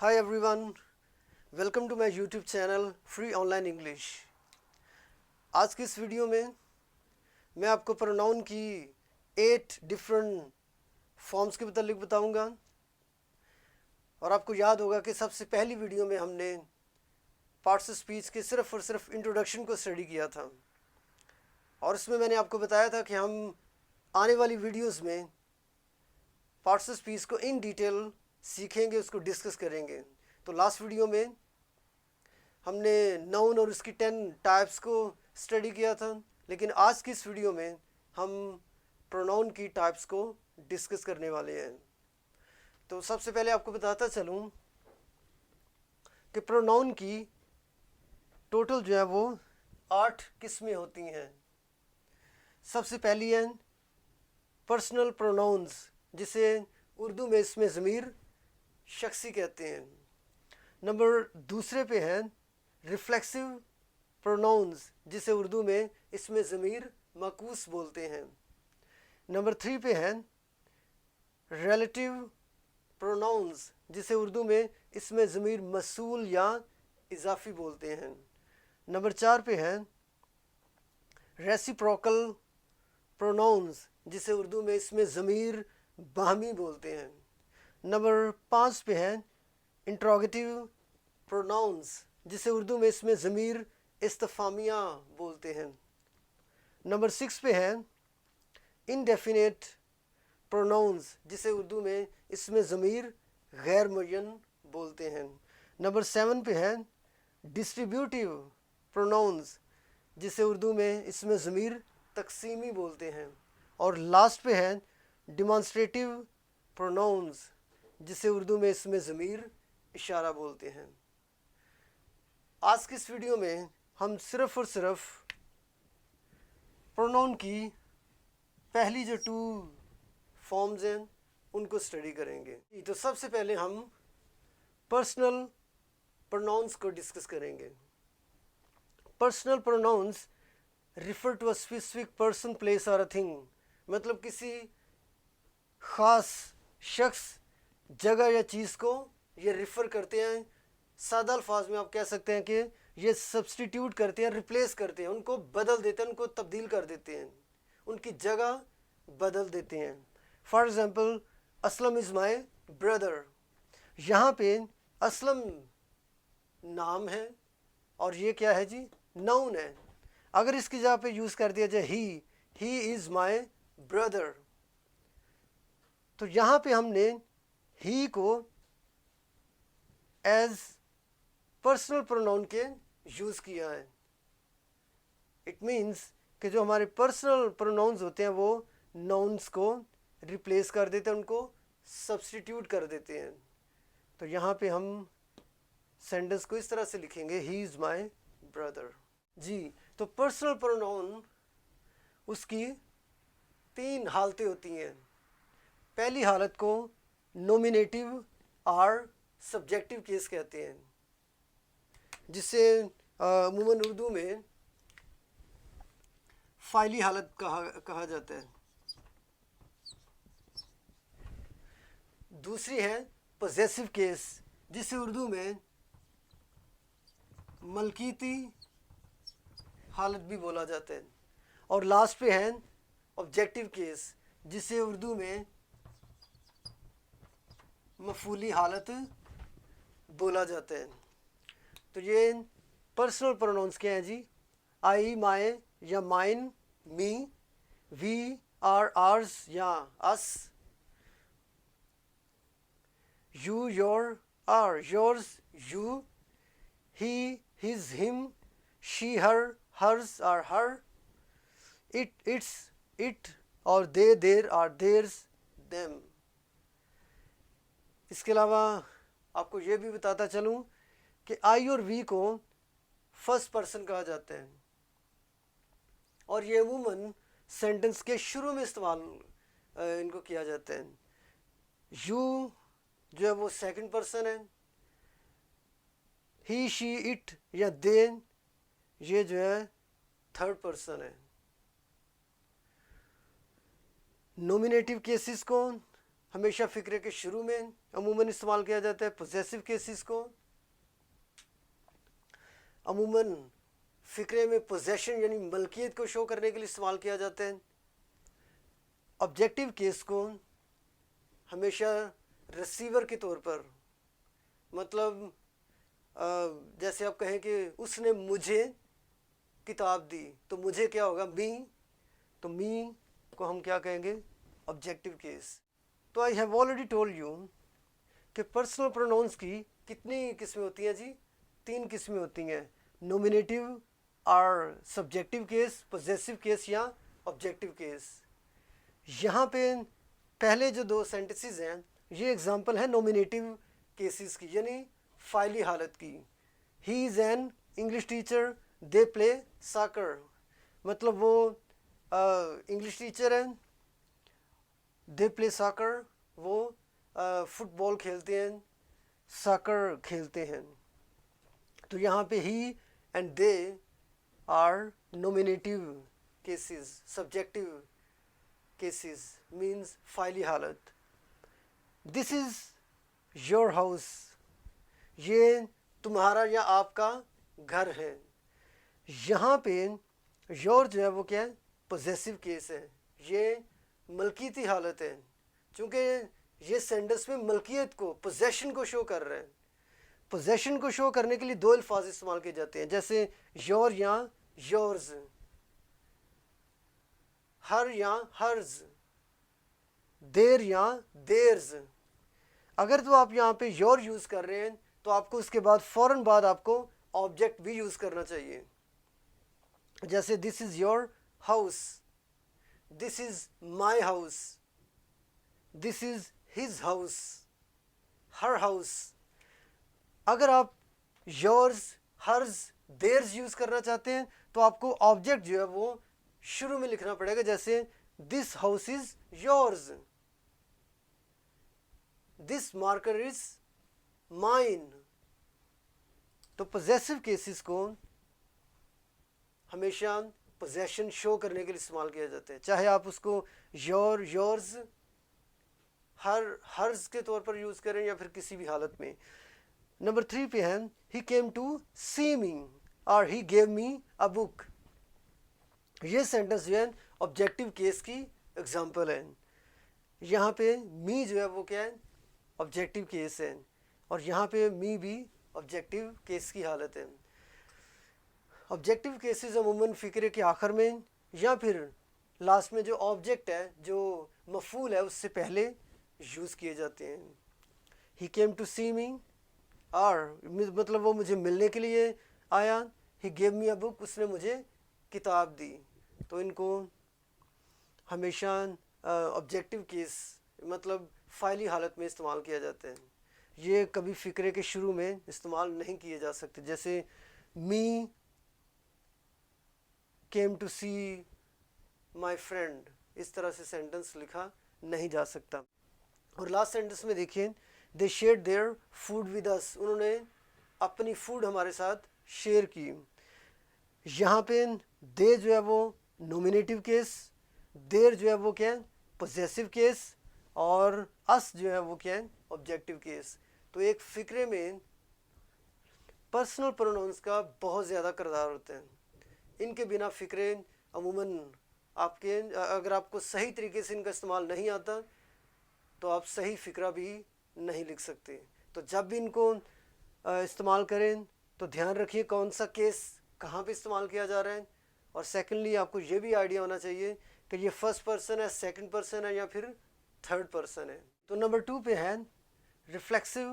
Hi everyone, welcome to my YouTube channel Free Online English। आज की इस video में मैं आपको प्रोनाउन की 8 डिफरेंट फॉर्म्स के मतलब बताऊंगा। और आपको याद होगा कि सबसे पहली वीडियो में हमने पार्ट्स ऑफ स्पीच के सिर्फ और सिर्फ इंट्रोडक्शन को स्टडी किया था, और इसमें मैंने आपको बताया था कि हम आने वाली वीडियोस में पार्ट्स ऑफ स्पीच को इन डिटेल सीखेंगे, उसको डिस्कस करेंगे। तो लास्ट वीडियो में हमने नाउन और उसकी 10 टाइप्स को स्टडी किया था, लेकिन आज की इस वीडियो में हम प्रोनाउन की टाइप्स को डिस्कस करने वाले हैं। तो सबसे पहले आपको बताता चलूँ कि प्रोनाउन की टोटल जो है वो 8 किस्में होती हैं। सबसे पहली है पर्सनल प्रोनाउंस, जिसे उर्दू में इसमें ज़मीर शख्सी कहते हैं। नंबर दूसरे पे है रिफ्लेक्सिव प्रोनाउंस, जिसे उर्दू में इसमें ज़मीर मकूस बोलते हैं। नंबर 3 पे है रिलेटिव प्रोनाउंस, जिसे उर्दू में इसमें ज़मीर मसूल या इजाफ़ी बोलते हैं। नंबर 4 पे है रेसिप्रोकल प्रोनाउंस, जिसे उर्दू में इसमें ज़मीर बाहमी बोलते हैं। नंबर 5 पे है इंट्रोगेटिव प्रोनाउंस, जिसे उर्दू में इसमें ज़मीर इस्तफामिया बोलते हैं। नंबर 6 पे है इनडेफिनेट प्रोनाउंस, जिसे उर्दू में इसमें ज़मीर गैर मुय्यन बोलते हैं। नंबर 7 पे है डिस्ट्रीब्यूटिव प्रोनाउंस, जिसे उर्दू में इसमें ज़मीर तकसीमी बोलते हैं। और लास्ट पे है डिमॉन्स्ट्रेटिव प्रोनाउंस, जिसे उर्दू में इसमें ज़मीर इशारा बोलते हैं। आज की इस वीडियो में हम सिर्फ़ और सिर्फ प्रोनाउन की पहली जो 2 फॉर्म्स हैं उनको स्टडी करेंगे। तो सबसे पहले हम पर्सनल प्रोनाउंस को डिस्कस करेंगे। Personal pronouns refer to a specific person, place और अ थिंग, मतलब किसी ख़ास शख्स, जगह या चीज़ को ये रिफ़र करते हैं। सादा अल्फाज में आप कह सकते हैं कि ये सब्सटीट्यूट करते हैं, रिप्लेस करते हैं, उनको बदल देते हैं, उनको तब्दील कर देते हैं, उनकी जगह बदल देते हैं। For example, Aslam is my brother. यहाँ पे असलम नाम है और ये क्या है जी, नाउन है। अगर इसकी जगह पे यूज़ कर दिया जाए ही इज़ माई ब्रदर, तो यहाँ पे हमने ही को एज पर्सनल प्रोनाउन के यूज़ किया है। इट मीन्स कि जो हमारे पर्सनल प्रोनाउंस होते हैं वो नाउन्स को रिप्लेस कर देते हैं, उनको सब्सटीट्यूट कर देते हैं। तो यहाँ पे हम सेंटेंस को इस तरह से लिखेंगे, ही इज़ माई ब्रदर जी। तो पर्सनल प्रोनाउन उसकी 3 हालतें होती हैं। पहली हालत को नोमिनेटिव और सब्जेक्टिव केस कहते हैं, जिसे अमूमन उर्दू में फ़ाइली हालत कहा जाता है। दूसरी है पोजेसिव केस, जिसे उर्दू में मलकीती हालत भी बोला जाता है। और लास्ट पे है ऑब्जेक्टिव केस, जिसे उर्दू में मफूली हालत बोला जाता है। तो ये पर्सनल प्रोनाउंस क्या हैं जी, आई, माय या mine, me, we, our, ours या us, you, your, our, yours, you, he, his, him, she, her, hers और हर, इट, इट्स, इट और दे, देर और देर्स, देम। इसके अलावा आपको ये भी बताता चलूँ कि आई और वी को फर्स्ट पर्सन कहा जाता है, और ये अमूमन सेंटेंस के शुरू में इस्तेमाल इनको किया जाता है। यू जो है वो सेकंड पर्सन है, ही, शी, इट या दे ये जो है थर्ड पर्सन है। नोमिनेटिव केसेस को हमेशा फ़िक्रे के शुरू में अमूमन इस्तेमाल किया जाता है। पोजेसिव केसेस को अमूमन फ़िक्रे में पोजेशन यानी मलकियत को शो करने के लिए इस्तेमाल किया जाता है। ऑब्जेक्टिव केस को हमेशा रिसीवर के तौर पर, मतलब जैसे आप कहें कि उसने मुझे किताब दी, तो मुझे क्या होगा, मी, तो मी को हम क्या कहेंगे, ऑब्जेक्टिव केस। तो I have already told you कि पर्सनल प्रोनाउंस की कितनी किस्में होती हैं जी? 3 किस्में होती हैं, नोमिनेटिव और सब्जेक्टिव केस, पोजेसिव केस या ऑब्जेक्टिव केस। यहाँ पे पहले जो 2 सेंटेंसेस हैं ये एग्जांपल है नोमिनेटिव केसेस की, यानी फ़ाइली हालत की। He is an English teacher, they play soccer, मतलब वो इंग्लिश टीचर हैं, दे प्ले सॉकर, वो फुटबॉल खेलते हैं, सॉकर खेलते हैं। तो यहाँ पे he and they are nominative cases. Subjective cases means फ़ाइली हालत। दिस इज़ योर हाउस, ये तुम्हारा या आपका घर है। यहाँ पे योर जो है वो क्या है, पोजेसिव केस है, ये मलकीती हालत है, चूँकि ये सेंटेंस में मलकियत को, पोजेशन को शो कर रहे हैं। पोजेशन को शो करने के लिए 2 अल्फाज इस्तेमाल किए जाते हैं, जैसे योर या योर्स, हर या हर्ज, देर या देर्स। अगर तो आप यहाँ पे योर यूज़ कर रहे हैं तो आपको उसके बाद फ़ौरन बाद आपको ऑब्जेक्ट भी यूज़ करना चाहिए, जैसे this is your house, this is my house, this is his house, her house. अगर आप योर्स, हर्ज, देर्स यूज़ करना चाहते हैं तो आपको ऑब्जेक्ट जो है वो शुरू में लिखना पड़ेगा, जैसे this house is yours, this marker is mine. तो पोजेसिव केसेस को हमेशा पोजेशन शो करने के लिए इस्तेमाल किया जाता है, चाहे आप उसको योर, योर्स, हर्ज के तौर पर यूज़ करें या फिर किसी भी हालत में। नंबर 3 पे है ही केम टू सी मी और he gave me a book. ये सेंटेंस जो है ऑब्जेक्टिव केस की एग्जांपल है। यहाँ पे मी जो है वो क्या है, ऑब्जेक्टिव केस है, और यहाँ पे मी भी ऑब्जेक्टिव केस की हालत है। ऑब्जेक्टिव केसेस अमूमन फ़िक्रे के आखिर में या फिर लास्ट में जो ऑब्जेक्ट है, जो मफूल है, उससे पहले यूज़ किए जाते हैं। ही केम टू सी मी, और मतलब वो मुझे मिलने के लिए आया। He gave me a book, उसने मुझे किताब दी। तो इनको हमेशा ऑब्जेक्टिव केस मतलब फ़ाइली हालत में इस्तेमाल किया जाता है। ये कभी फ़िक्रे के शुरू में इस्तेमाल नहीं किए जा सकते, जैसे मी came to C my friend, इस तरह से सेंटेंस लिखा नहीं जा सकता। और लास्ट सेंटेंस में देखिए, they share their food with us, उन्होंने अपनी फूड हमारे साथ शेयर की। यहाँ पे दे जो है वो नोमिनेटिव केस, देर जो है वो क्या है, पोजेसिव केस, और अस जो है वो क्या है, ऑब्जेक्टिव केस। तो एक फ़िक्रे में पर्सनल प्रोनाउंस का बहुत ज़्यादा किरदार होता है। इनके बिना फ़िक्रे अमूमन आपके, अगर आपको सही तरीके से इनका इस्तेमाल नहीं आता तो आप सही फ़िक्रा भी नहीं लिख सकते। तो जब भी इनको इस्तेमाल करें तो ध्यान रखिए कौन सा केस कहाँ पे इस्तेमाल किया जा रहा है। और सेकंडली आपको ये भी आइडिया होना चाहिए कि ये फर्स्ट पर्सन है, सेकंड पर्सन है या फिर थर्ड पर्सन है। तो नंबर 2 पे है रिफ्लेक्सिव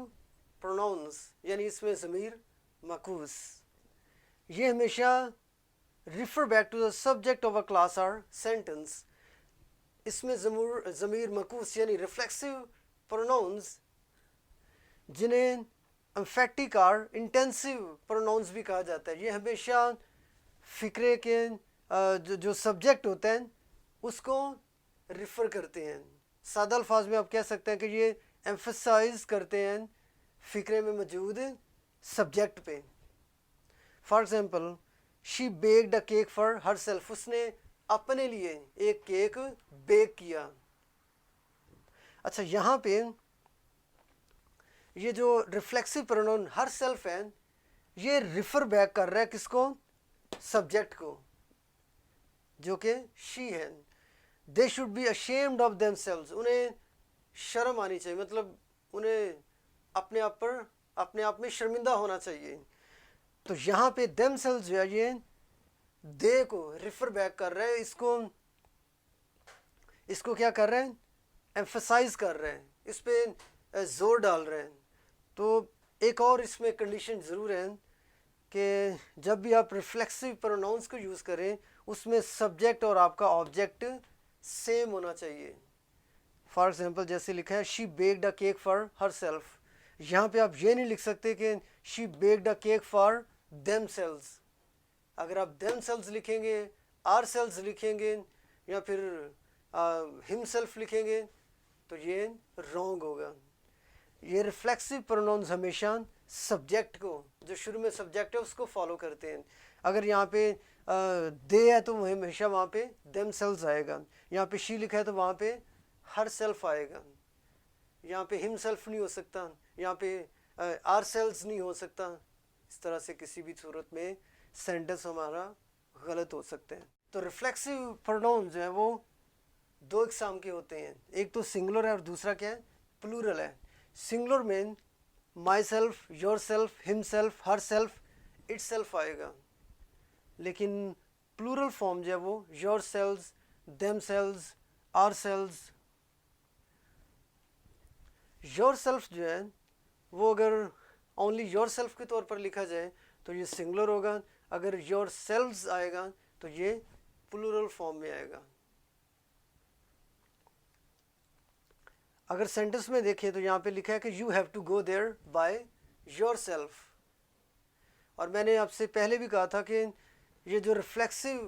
प्रोनाउंस, यानी इसमें ज़मीर मकूस। ये हमेशा refer back to the subject of a clause और सेंटेंस। इसमें ज़मीर मकूस यानी रिफ्लेक्सिव प्रोनाउंस, जिन्हें एम्फेटिक और इंटेंसिव प्रोनाउंस भी कहा जाता है, ये हमेशा फ़िक्रे के जो सब्जेक्ट होते हैं उसको रिफ़र करते हैं। सादा अल्फाज में आप कह सकते हैं कि ये एम्फसाइज करते हैं फ़िक्रे में मौजूद सब्जेक्ट पे। For example, she baked a cake for her self, उसने अपने लिए एक केक बेक किया। अच्छा, यहाँ पे ये जो रिफ्लेक्सिव प्रोनाउन हर सेल्फ है, ये रिफर बैक कर रहा है किसको? सब्जेक्ट को, जो कि शी है। They should be ashamed of themselves, उन्हें शर्म आनी चाहिए, मतलब उन्हें अपने आप में शर्मिंदा होना चाहिए। तो यहाँ पे देमसेल्व्स जो है ये दे को रिफर बैक कर रहे हैं, इसको क्या कर रहे हैं? एम्फसाइज कर रहे हैं, इस पे जोर डाल रहे हैं। तो एक और इसमें कंडीशन ज़रूर है कि जब भी आप रिफ्लेक्सिव प्रोनाउंस को यूज़ करें, उसमें सब्जेक्ट और आपका ऑब्जेक्ट सेम होना चाहिए। फॉर एग्जांपल जैसे लिखा है she baked a cake for her self, यहाँ पे आप ये नहीं लिख सकते कि she baked a cake for themselves. अगर आप देमसेल्व्स लिखेंगे, आर सेल्व्स लिखेंगे या फिर हिमसेल्फ लिखेंगे तो ये रॉन्ग होगा। ये रिफ्लेक्सिव प्रोनाउंस हमेशा सब्जेक्ट को, जो शुरू में सब्जेक्ट है उसको फॉलो करते हैं। अगर यहाँ पे दे है तो हमेशा वहाँ पे देमसेल्व्स आएगा, यहाँ पे शी लिखा है तो वहाँ पे हर सेल्फ आएगा, यहाँ पे हिमसेल्फ नहीं हो सकता, यहाँ पे आर सेल्व्स नहीं हो सकता। इस तरह से किसी भी सूरत में सेंटेंस हमारा गलत हो सकते हैं। तो रिफ्लेक्सिव प्रोनाउन जो है वो दो किस्म के होते हैं, एक तो सिंगुलर है और दूसरा क्या है? प्लूरल है। सिंगुलर में myself, yourself, himself, herself, itself आएगा, लेकिन प्लूरल फॉर्म जो है वो yourselves, themselves, ourselves. Yourself जो है वो अगर ओनली योर सेल्फ के तौर पर लिखा जाए तो ये सिंगुलर होगा, अगर योर सेल्व्स आएगा तो ये प्लूरल फॉर्म में आएगा। अगर सेंटेंस में देखें तो यहाँ पे लिखा है कि you have to go there by yourself, और मैंने आपसे पहले भी कहा था कि ये जो रिफ्लेक्सिव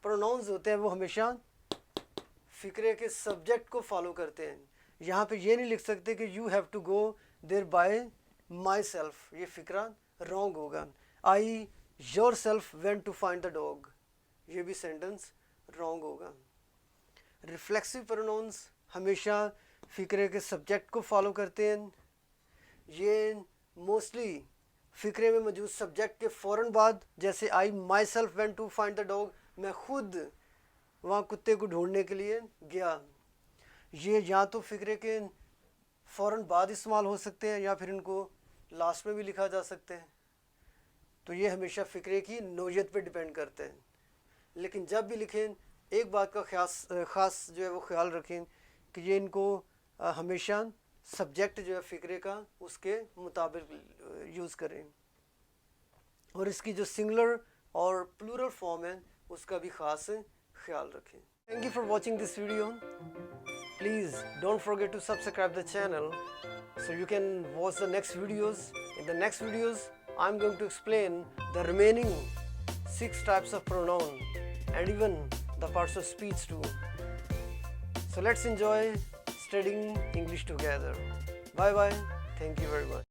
प्रोनाउंस होते हैं वो हमेशा फिक्रे के सब्जेक्ट को फॉलो करते हैं। यहाँ पे ये नहीं लिख सकते कि you have to go there by myself, ये फिक्रा रॉन्ग होगा। I yourself went to find the dog, ये भी सेंटेंस रॉन्ग होगा। रिफ्लेक्सिव प्रोनाउंस हमेशा फिक्रे के सब्जेक्ट को फॉलो करते हैं। ये मोस्टली फिक्रे में मौजूद सब्जेक्ट के फ़ौरन बाद, जैसे I myself went to find the dog, मैं खुद वहाँ कुत्ते को ढूंढने के लिए गया, ये या तो फिक्रे के फ़ौरन बाद इस्तेमाल हो सकते हैं या फिर इनको लास्ट में भी लिखा जा सकते हैं। तो ये हमेशा फ़िक्रे की नौयत पे डिपेंड करते हैं। लेकिन जब भी लिखें एक बात का ख़ास जो है वो ख्याल रखें कि ये इनको हमेशा सब्जेक्ट जो है फ़िक्रे का उसके मुताबिक यूज़ करें, और इसकी जो सिंगुलर और प्लूरल फॉर्म है उसका भी ख़ास ख्याल रखें। Thank you for watching this video. Please don't forget to subscribe the channel so you can watch the next videos. In the next videos, I'm going to explain the remaining 6 types of pronoun and even the parts of speech too. So let's enjoy studying English together. Bye bye. Thank you very much.